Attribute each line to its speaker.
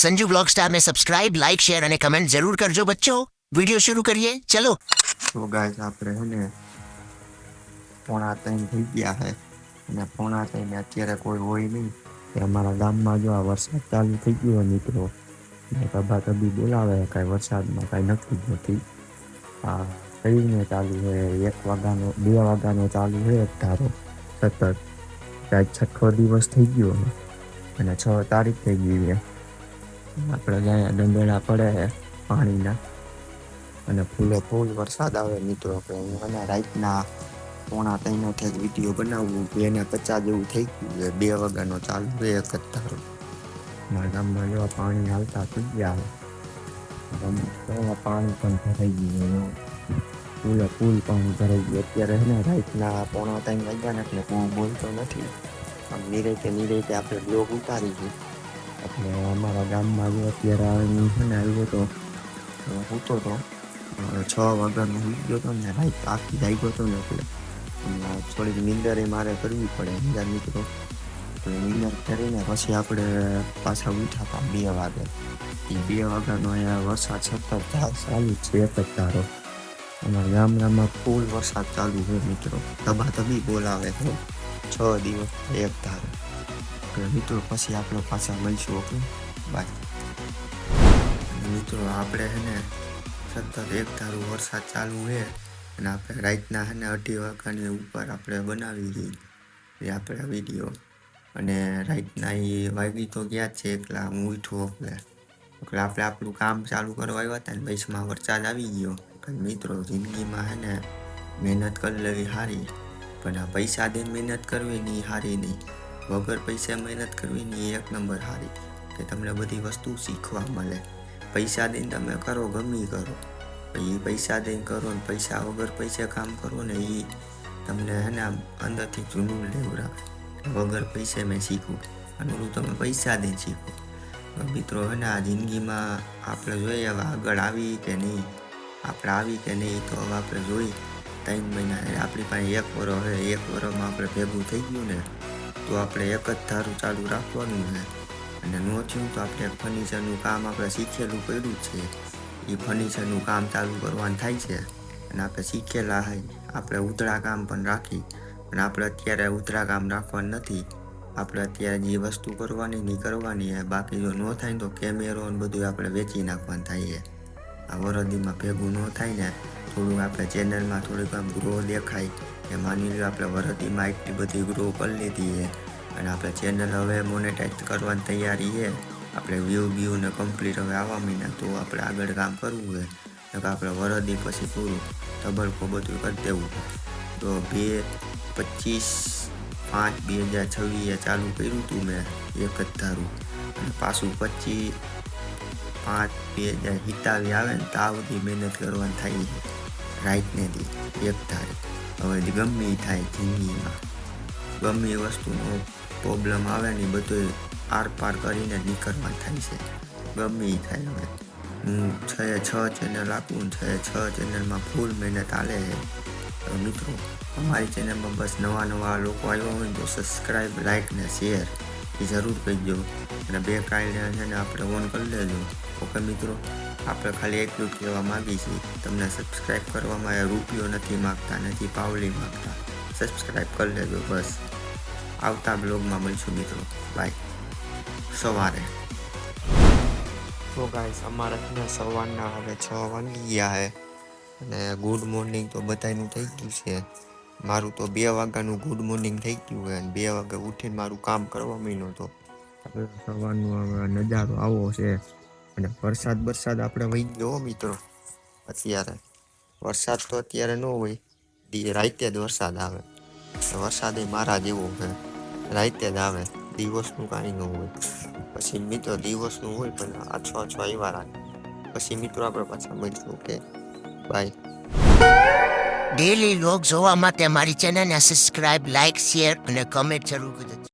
Speaker 1: Sanju blog star में subscribe, like, share અને comment જરૂર કરજો બચ્ચો. વિડિયો શરૂ કરીએ. ચલો.
Speaker 2: તો ગાઈસ આપણે હે ને 2:30 થઈ ગયા છે અને 2:30 અત્યારે કોઈ હોય નહીં. અમારા ગામમાં જો આ વરસાદ ચાલુ થઈ ગયો મિત્રો, તબા તબી બોલાવે, કાંઈ વરસાદમાં કાંઈ નક્કી જ નથી. આ કઈને ચાલુ છે 1 વાગ્યાનો 2 વાગ્યાનો ચાલુ છે એક ધારો સતત. આજ 6 દિવસ થઈ ગયો અને 6 તારીખ થઈ ગઈ છે. આપણે ત્યાં દંડેડા પડે છે પાણીના અને ફૂલ વરસાદ આવે મિત્રો. કે હું અને રાતના 2:30 જ વિડીયો બનાવવું 2:50 જેવું થઈ ગયું છે. 2 વાગ્યાનો ચાલુ છે એક જ ધારો. મારા ગામમાં જેવા પાણી હાલતા થઈ ગયા છે. પાણી પણ ભરાઈ ગયું, ફૂલ પાણી ભરાઈ ગયું. અત્યારે છે ને રાતના 2:30 વાગ્યા ને એટલે હું બોલતો નથી. આમ નિરેતે આપણે બ્લોગ ઉતારી છે. એટલે અમારા ગામમાં જો અત્યારે છે ને આવ્યો તો સૂતો હતો 6 વાગ્યાનો સૂઈ ગયો હતો ને રાત આખી જાગ્યો હતો ને એટલે થોડીક નીંદર મારે કરવી પડે અંદર મિત્રો. તો નીંદર કરીને પછી આપણે પાછા ઉઠ્યા હતા 2 વાગે. એ 2 વાગ્યાનો અહીંયા વરસાદ સતત ચાલુ છે એક જ ધારો. અમારા ગામડામાં ફૂલ વરસાદ ચાલુ છે મિત્રો. તબી બોલાવે છે 6 દિવસ એક ધારો. મિત્રો પછી આપણે પાછા મળીશું. ઓકે બાય મિત્રો. આપણે છે ને સતત એક ધારું વરસાદ ચાલુ છે અને આપણે રાતના છે ને 2:30 વાગ્યાની ઉપર આપણે બનાવી દઈએ એ આપણે વિડીયો. અને રાતના એ વાગી તો ગયા જ છે એકલા હું ઉઠ્યો એટલે આપણે આપણું કામ ચાલુ કરવા આવ્યા હતા ને વચમાં વરસાદ આવી ગયો. મિત્રો જિંદગીમાં છે ને મહેનત કરી લેવી સારી, પણ આ પૈસા દઈને મહેનત કરવી નહીં સારી નહીં. વગર પૈસા મહેનત કરવી નહીં 1 નંબર સારી. કે તમને બધી વસ્તુ શીખવા મળે. પૈસા દઈને તમે કરો ગમે કરો, એ પૈસા દઈને કરો ને પૈસા વગર પૈસા કામ કરો ને એ તમને હે ને અંદરથી જૂનું લેવડાવે. વગર પૈસે મેં શીખવું અને ઓલું તમે પૈસા દઈને શીખો. મિત્રો હે ને આ જિંદગીમાં આપણે જોઈએ હવે આગળ આવી કે નહીં, આપણે આવી કે નહીં. તો હવે આપણે જોઈ 3 મહિના આપણી પાસે 1 વર્ષ છે. 1 વર્ષમાં આપણે ભેગું થઈ ગયું ને તો આપણે એક જ ધારું ચાલુ રાખવાનું છે. અને ન થયું તો આપણે ફર્નિચરનું કામ આપણે શીખેલું પડ્યું છે. એ ફર્નિચરનું કામ ચાલુ કરવાનું થાય છે અને આપણે શીખેલા હોય. આપણે ઉતરા કામ પણ રાખી અને આપણે અત્યારે ઉતરા કામ રાખવાનું નથી. આપણે અત્યારે જે વસ્તુ કરવાની નહીં કરવાની છે. બાકી જો ન થાય તો કેમેરો અને બધું આપણે વેચી નાખવાનું થાય છે. આ વરદીમાં ભેગું ન થાય ને થોડુંક આપણે ચેનલમાં થોડીક આમ ગ્રો દેખાય કે માની લો આપણે વરદીમાં એટલી બધી ગ્રો કરી લીધી છે અને આપણે ચેનલ હવે મોનેટાઈઝ કરવાની તૈયારી છે. આપણે વ્યૂ ને કમ્પ્લીટ હવે આવવા માંડ્યા તો આપણે આગળ કામ કરવું છે. તો આપણે વરદી પછી પૂરું તબલકો બધું કરી દેવું. તો 25/5/2026 ચાલુ કર્યું હતું મેં એક જ ધારું અને પાછું 25/5/2027 આવે ને ત્યાં સુધી મહેનત કરવાની થાય છે રાતને દી એક ધારે. હવે ગમે એ થાય જિંદગીમાં, ગમે એ વસ્તુનો પ્રોબ્લેમ આવે ને બધું આર પાર કરીને જ નીકળવા થાય છે. ગમે એ થાય. હવે હું 6 ચેનલ આપું ને 6 ચેનલમાં ફૂલ મહેનત હાલે છે. મિત્રો અમારી ચેનલમાં બસ નવા લોકો આવ્યા હોય તો સબસ્ક્રાઈબ, લાઈક ને શેર એ જરૂર કરજો અને 2 કાંઈ છે ને આપણે ઓન કરી લેજો. ઓકે મિત્રો. આપણે ખાલી એટલું જ કહેવા માગી છીએ, તમને સબસ્ક્રાઈબ કરવામાં એ રૂપિયો નથી માગતા, નથી પાવલી માગતા. સબસ્ક્રાઈબ કરી લેજો બસ. આવતા બ્લોગમાં મળીશું મિત્રો. બાય. સવારે તો ગાઈસ અમારે સવારના હવે 6 વાગી ગયા છે અને ગુડ મોર્નિંગ તો બધાનું થઈ ગયું છે. મારું તો 2 વાગ્યાનું ગુડ મોર્નિંગ થઈ ગયું છે અને 2 વાગે ઉઠીને મારું કામ કરવા માંડ્યો હતો. સવારનો હવે નજારો આવો છે અને વરસાદ આપણે વહી ગયો મિત્રો. અત્યારે વરસાદ તો અત્યારે ન હોય, રાતે જ વરસાદ આવે. વરસાદ એ મારા જેવો છે, રાતે જ આવે, દિવસનું કાંઈ ન હોય. પછી મિત્રો દિવસનું હોય પણ આ 6 આવ્યા રાખે. પછી મિત્રો આપણે પાછા મળીશું. Okay bye.
Speaker 1: ડેલી વ્લોગ જોવા માટે મારી ચેનલને સબસ્ક્રાઇબ, લાઇક, શેર અને કમેન્ટ જરૂર કરજો.